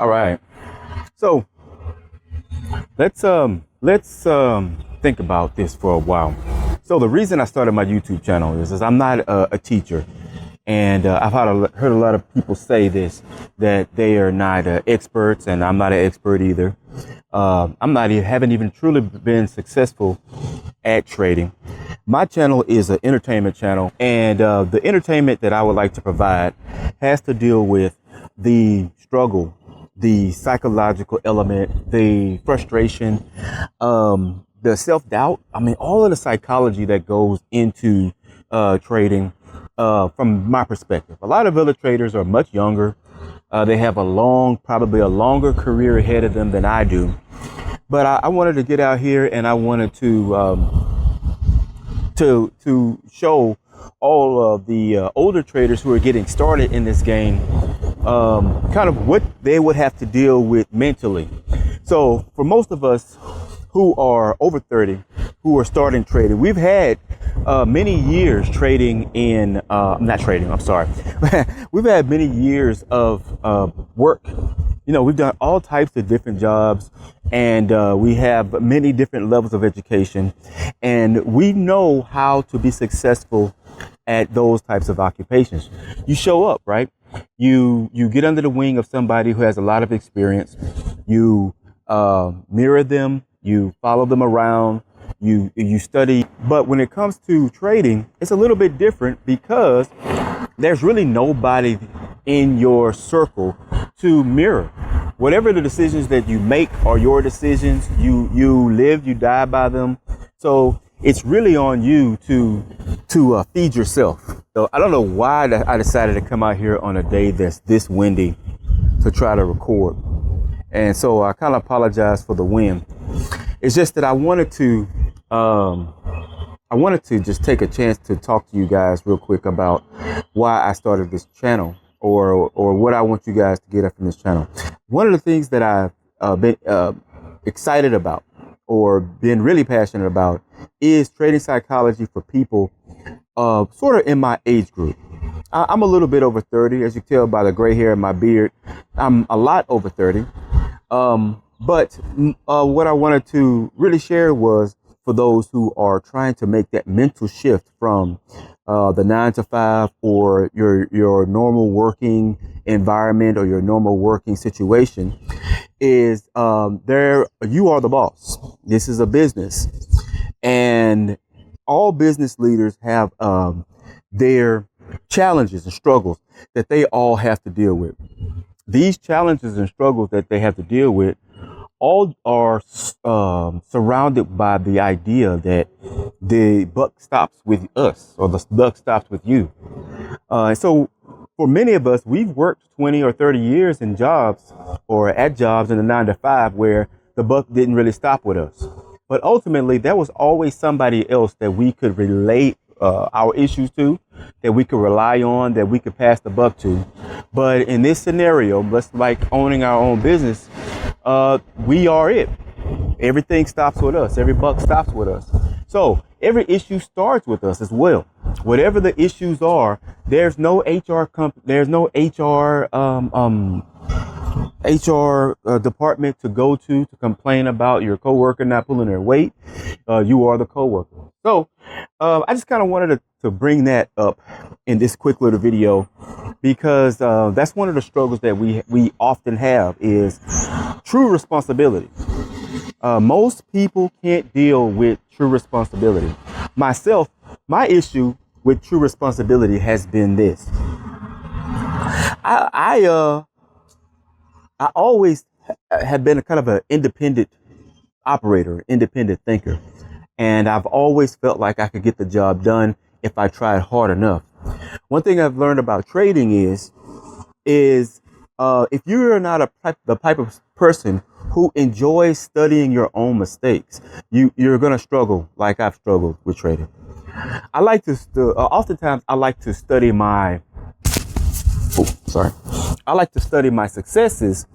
All right. So let's think about this for a while. So the reason I started my YouTube channel is I'm not a teacher, and I've heard a lot of people say this, that they are not experts, and I'm not an expert either. Haven't even truly been successful at trading. My channel is an entertainment channel, and the entertainment that I would like to provide has to deal with the struggle, the psychological element, the frustration, the self-doubt. I mean, all of the psychology that goes into trading from my perspective. A lot of other traders are much younger. They have probably a longer career ahead of them than I do. But I wanted to get out here, and I wanted to show all of the older traders who are getting started in this game kind of what they would have to deal with mentally. So for most of us who are over 30, who are starting trading, we've had many years trading in, we've had many years of work. You know, we've done all types of different jobs, and we have many different levels of education, and we know how to be successful at those types of occupations. You show up, right? You get under the wing of somebody who has a lot of experience. You mirror them. You follow them around. You study. But when it comes to trading, it's a little bit different because there's really nobody in your circle to mirror. Whatever the decisions that you make are your decisions. You live, you die by them. So it's really on you to feed yourself. So I don't know why I decided to come out here on a day that's this windy to try to record. And so I kind of apologize for the wind. It's just that I wanted to just take a chance to talk to you guys real quick about why I started this channel, or what I want you guys to get up from this channel. One of the things that I've been excited about, or been really passionate about, is trading psychology for people sort of in my age group. I'm a little bit over 30, as you can tell by the gray hair in my beard. I'm a lot over 30. But what I wanted to really share was for those who are trying to make that mental shift from the 9 to 5, or your normal working environment, or your normal working situation, is you are the boss. This is a business, and all business leaders have their challenges and struggles that they all have to deal with. These challenges and struggles that they have to deal with all are surrounded by the idea that the buck stops with us, or the buck stops with you. And so for many of us, we've worked 20 or 30 years in jobs, or at jobs in the 9 to 5, where the buck didn't really stop with us. But ultimately, there was always somebody else that we could relate our issues to, that we could rely on, that we could pass the buck to. But in this scenario, just like owning our own business, we are it. Everything stops with us. Every buck stops with us. So every issue starts with us as well. Whatever the issues are, there's no HR department to go to complain about your coworker not pulling their weight. You are the coworker. So I just kind of wanted to bring that up in this quick little video, because that's one of the struggles that we often have, is true responsibility. Most people can't deal with true responsibility. Myself, my issue with true responsibility has been this. I always have been a kind of an independent operator, independent thinker. And I've always felt like I could get the job done if I tried hard enough. One thing I've learned about trading is if you're not the type of person who enjoys studying your own mistakes, you're going to struggle like I've struggled with trading. Oftentimes I like to study my successes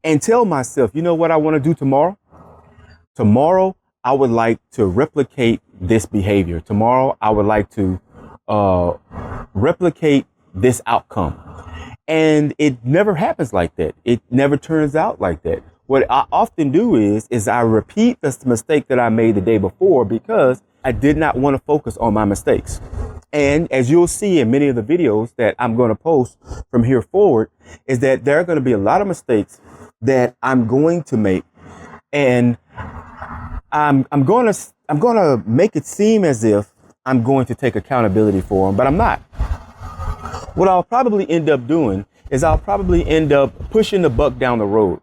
and tell myself, you know what I want to do tomorrow? Tomorrow, I would like to replicate this behavior. Tomorrow, I would like to replicate this outcome. And it never happens like that. It never turns out like that. What I often do is I repeat the mistake that I made the day before because I did not want to focus on my mistakes. And as you'll see in many of the videos that I'm going to post from here forward, is that there are going to be a lot of mistakes that I'm going to make, and I'm going to make it seem as if I'm going to take accountability for them, but I'm not. What I'll probably end up doing is I'll probably end up pushing the buck down the road.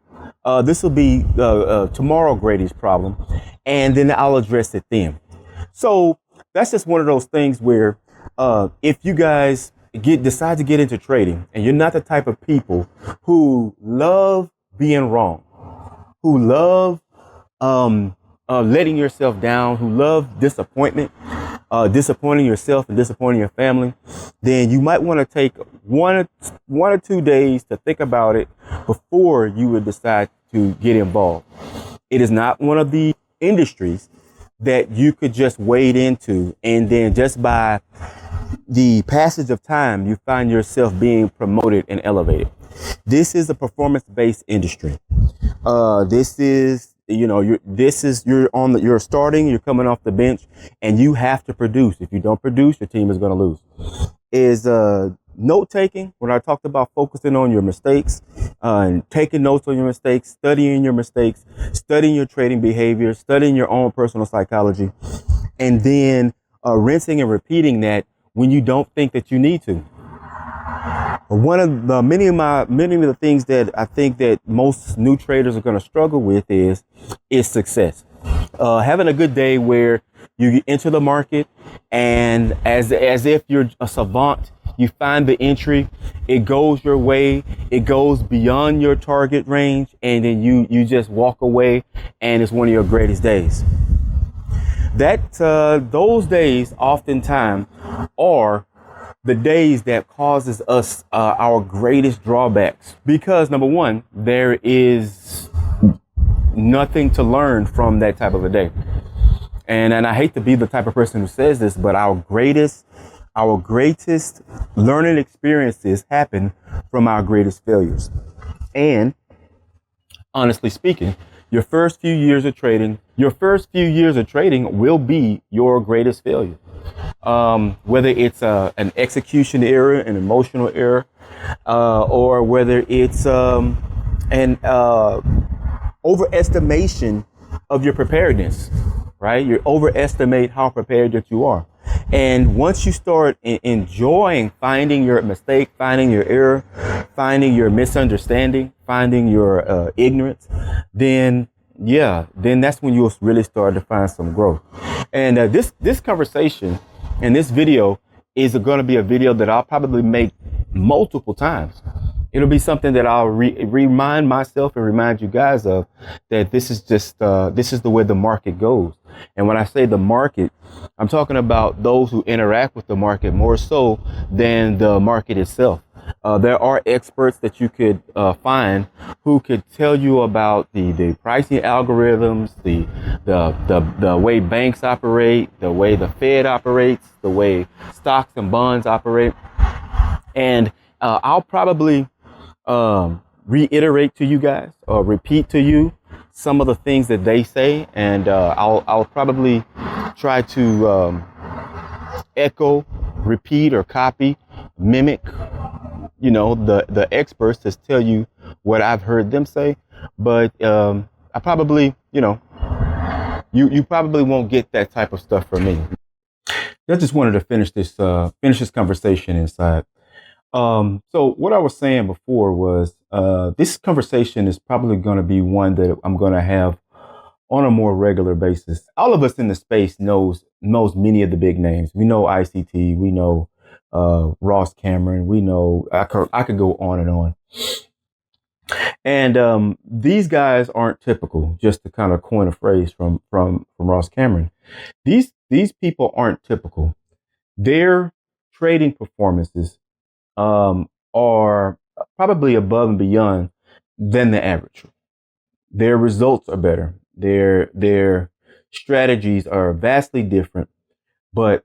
This will be tomorrow Grady's problem, and then I'll address it then. So that's just one of those things where if you guys decide to get into trading and you're not the type of people who love being wrong, who love letting yourself down, who love disappointment, disappointing yourself and disappointing your family, then you might want to take one or 2 days to think about it before you would decide to get involved. It is not one of the industries that you could just wade into and then just by the passage of time, you find yourself being promoted and elevated. This is a performance-based industry. This is, you're starting, you're coming off the bench, and you have to produce. If you don't produce, your team is going to lose. Is note taking, when I talked about focusing on your mistakes, and taking notes on your mistakes, studying your mistakes, studying your trading behavior, studying your own personal psychology, and then rinsing and repeating that when you don't think that you need to. One of the many of the things that I think that most new traders are going to struggle with is success. Having a good day where you enter the market and as if you're a savant, you find the entry, it goes your way, it goes beyond your target range, and then you just walk away and it's one of your greatest days. Those days oftentimes are the days that causes us our greatest drawbacks, because number one, there is nothing to learn from that type of a day. And I hate to be the type of person who says this, but our greatest learning experiences happen from our greatest failures. And honestly speaking, your first few years of trading will be your greatest failure. Whether it's an execution error, an emotional error, or whether it's an overestimation of your preparedness, right? You overestimate how prepared that you are. And once you start enjoying finding your mistake, finding your error, finding your misunderstanding, finding your ignorance, then that's when you'll really start to find some growth. And this conversation and this video is going to be a video that I'll probably make multiple times. It'll be something that I'll remind myself and remind you guys of, that this is just this is the way the market goes. And when I say the market, I'm talking about those who interact with the market more so than the market itself. There are experts that you could find who could tell you about the pricing algorithms, the way banks operate, the way the Fed operates, the way stocks and bonds operate. And I'll probably reiterate to you guys or repeat to you some of the things that they say, and I'll probably try to echo, repeat, or copy, mimic, the experts to tell you what I've heard them say. But I probably, you probably won't get that type of stuff from me. I just wanted to finish this conversation inside. So what I was saying before was, this conversation is probably going to be one that I'm going to have on a more regular basis. All of us in the space knows many of the big names. We know ICT, we know Ross Cameron, we know, I could go on and on. And these guys aren't typical, just to kind of coin a phrase from Ross Cameron. These people aren't typical. Their trading performances are probably above and beyond than the average. Their results are better. Their strategies are vastly different, but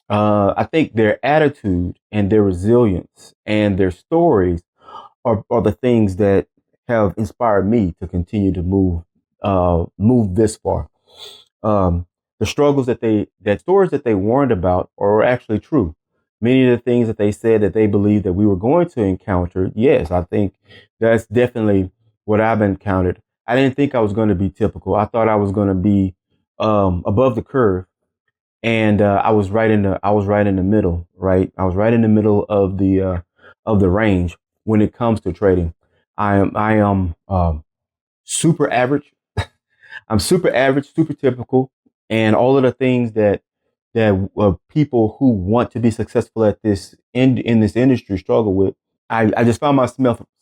I think their attitude and their resilience and their stories are the things that have inspired me to continue to move this far. Um, the struggles that stories that they warned about are actually true. Many of the things that they said that they believed that we were going to encounter, yes, I think that's definitely what I've encountered. I didn't think I was going to be typical. I thought I was going to be above the curve, and I was right in the middle, right? I was right in the middle of the range when it comes to trading. I am super average. I'm super average, super typical, and all of the things that people who want to be successful at this in this industry struggle with. I just found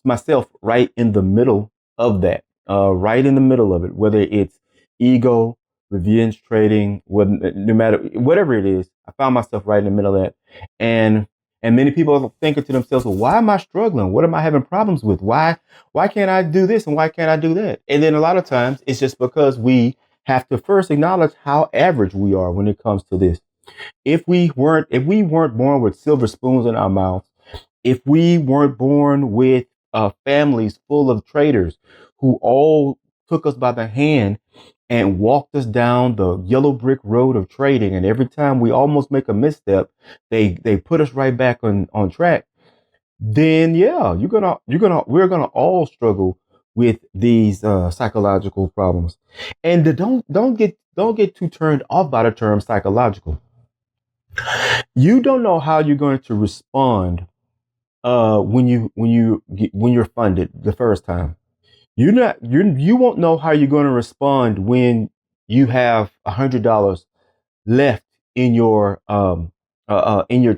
myself right in the middle of that, right in the middle of it. Whether it's ego, revenge trading, no matter whatever it is, I found myself right in the middle of that, and and many people are thinking to themselves, well, why am I struggling? What am I having problems with? Why can't I do this and why can't I do that? And then a lot of times it's just because we have to first acknowledge how average we are when it comes to this. If we weren't born with silver spoons in our mouths, if we weren't born with families full of traders who all took us by the hand and walked us down the yellow brick road of trading, and every time we almost make a misstep, they put us right back on track, then yeah, we're gonna all struggle with these psychological problems. And don't get too turned off by the term psychological. You don't know how you're going to respond when you're funded the first time. You won't know how you're going to respond when you have $100 left in your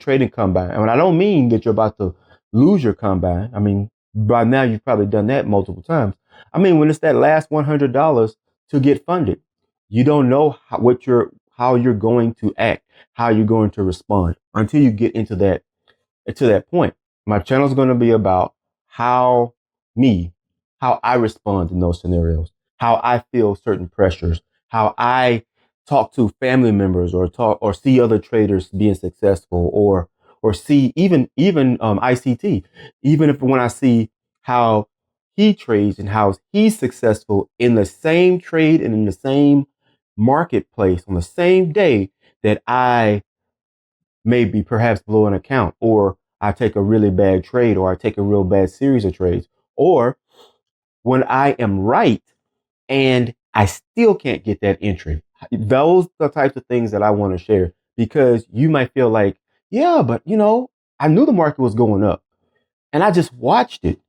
trading combine. And I don't mean that you're about to lose your combine. I mean, by now you've probably done that multiple times. I mean, when it's that last $100 to get funded, you don't know how you're going to act, how you're going to respond until you get to that point. My channel is going to be about how me, how I respond in those scenarios, how I feel certain pressures, how I talk to family members or see other traders being successful or see even ICT, even if when I see how he trades and how he's successful in the same trade and in the same marketplace on the same day that I maybe perhaps blow an account, or I take a really bad trade, or I take a real bad series of trades, or when I am right and I still can't get that entry. Those are the types of things that I want to share, because you might feel like, yeah, but I knew the market was going up and I just watched it.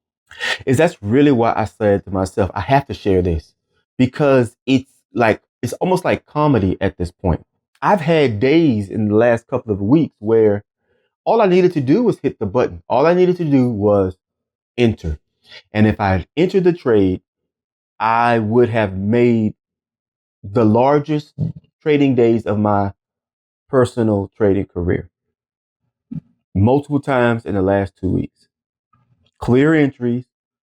That's really why I said to myself, I have to share this, because it's almost like comedy at this point. I've had days in the last couple of weeks where all I needed to do was hit the button. All I needed to do was enter. And if I had entered the trade, I would have made the largest trading days of my personal trading career multiple times in the last 2 weeks. Clear entries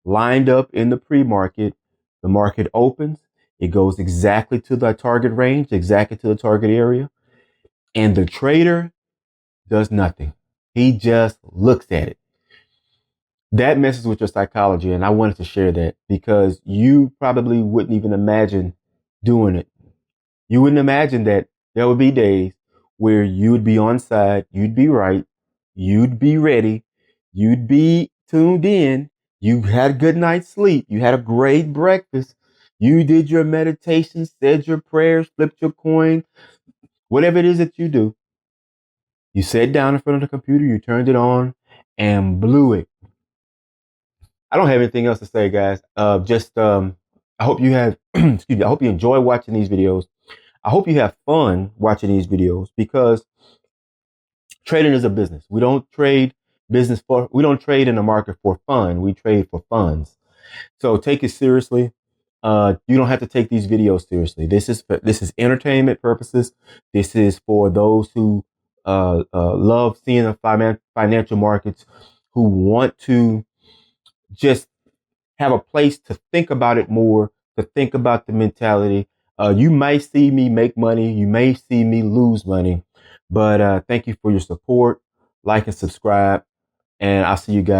lined up in the pre-market. The market opens. It goes exactly to the target range, exactly to the target area. And the trader does nothing. He just looks at it. That messes with your psychology. And I wanted to share that because you probably wouldn't even imagine doing it. You wouldn't imagine that there would be days where you'd be on side, you'd be right, you'd be ready, you'd be tuned in, you had a good night's sleep, you had a great breakfast, you did your meditation, said your prayers, flipped your coin, whatever it is that you do. You sat down in front of the computer, you turned it on, and blew it. I don't have anything else to say, guys. I hope you have, excuse me, I hope you enjoy watching these videos. I hope you have fun watching these videos, because trading is a business. We don't trade in the market for fun. We trade for funds. So take it seriously. You don't have to take these videos seriously. This is entertainment purposes. This is for those who love seeing the financial markets, who want to just have a place to think about it more, to think about the mentality. You might see me make money. You may see me lose money, But thank you for your support. Like and subscribe. And I'll see you guys.